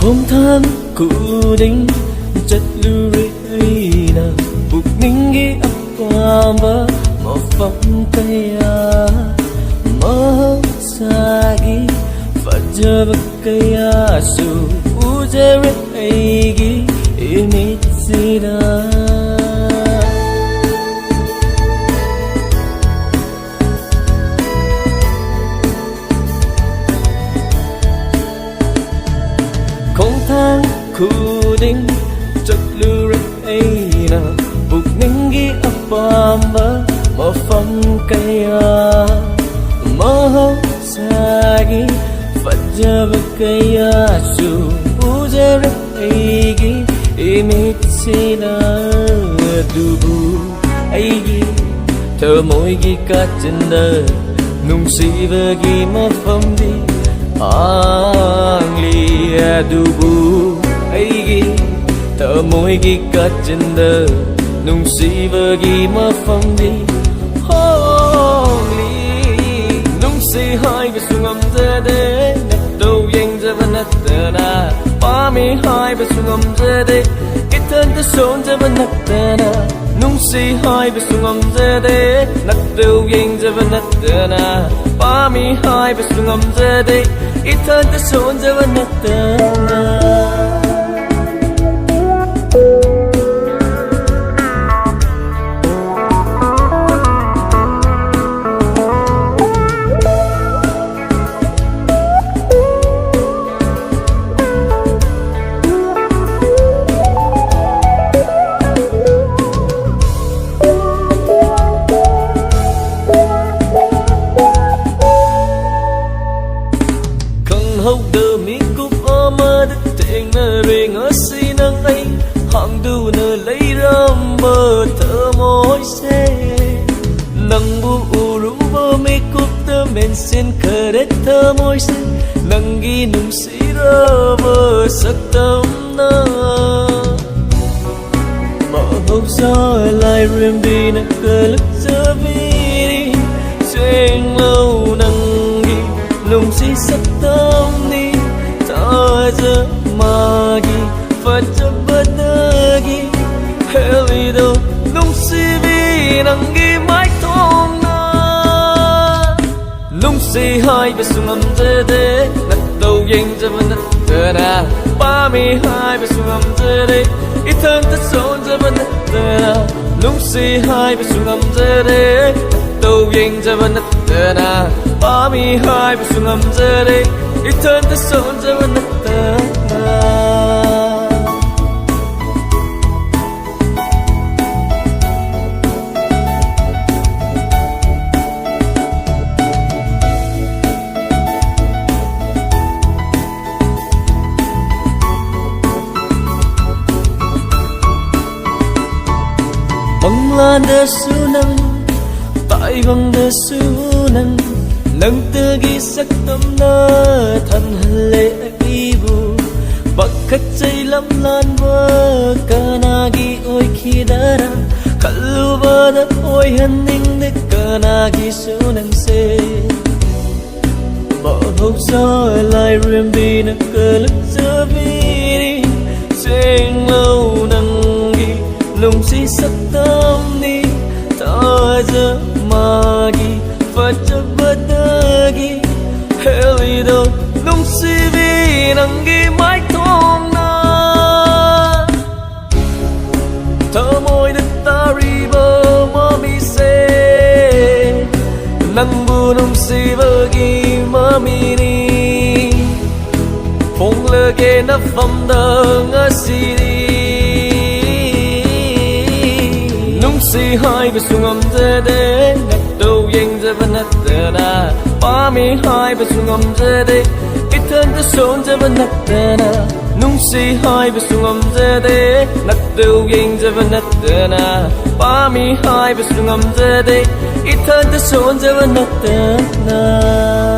không tháng cụ định chất lưu na bục ninh ghi ấp qua bờ một phong cây mơ xa ghi fajar cây su ujar ghi imit sida không tháng cụ định chất lưu na bục ninh ghi ấp qua bờ một phong cây mơ xa ghi fajar cây su ujar ghi imit sida dubu ghi thơ môi ghi cát chân đời nung si vơ ghi mà phong đi anglia dubu ghi thơ môi ghi cát chân đời nung si vơ ghi mà phong đi nung si hai về sung âm ra đê đâu yang ra vẫn nát na ba mi hai về sung âm ra đê ít hơn tới sốn ra vẫn nát na nung si hai về sung âm ra đê nát đâu yang ra vẫn nát na ba mi hai về sung âm ra đê ít hơn tới sốn ra vẫn nát na hậu đờ mi cúp ama đất thèn nơ rê ngỡ si nâng ấy hàng đu nơ lấy ram bờ thơ môi xe nâng bu uru bờ mi cúp tơ men xin khờ đất thơ môi xe nâng ghi nung si rơ bờ sắc tâm nơ mở hậu gió lại rem đi nâng cờ lực giơ vi đi xuyên lâu nâng ghi nung si sắc tâm ni ta giờ mà ghi phải chấp bất ghi heli đâu nung si vi nang ghi mãi thong na nung si hai về sung âm thế thế nát đầu yên cho vẫn nát na ba mi hai về sung âm thế thế ít hơn tất sốn cho vẫn nát na nung si hai về sung âm thế thế đầu yên cho vẫn nát na ba mi hai về sung âm thế thế ít hơn tất sốn cho vẫn nát na băng lan đơ su nâng tại băng đơ su nâng nâng tư ghi sắc tâm nơ thân lệ ibu bạc khách chay lắm lan vơ kana ghi ôi khi đã ra kalu vơ đất ôi hân ninh đất kana ghi su nâng xe bỏ hộp gió lại rem đi nâng cờ lực giơ vi đi xuyên lâu nâng ghi nung si sắc tâm ni ta giờ mà ghi phải chấp bất ghi heli đâu nung si vi nang ghi mãi thong na thơ môi đất ta river mơ mi se nang bu nung si vơ ghi mơ mi ni phong lơ ghê nắp phong đơ ngơ si đi si hai về sung âm thế thế nát đầu yên ra vẫn nát na ba mi hai về sung âm thế thế ít hơn tới sốn ra vẫn nát na nung si hai về sung âm thế thế nát đầu yên ra vẫn nát na ba mi hai về sung âm thế thế ít hơn tới sốn ra vẫn nát na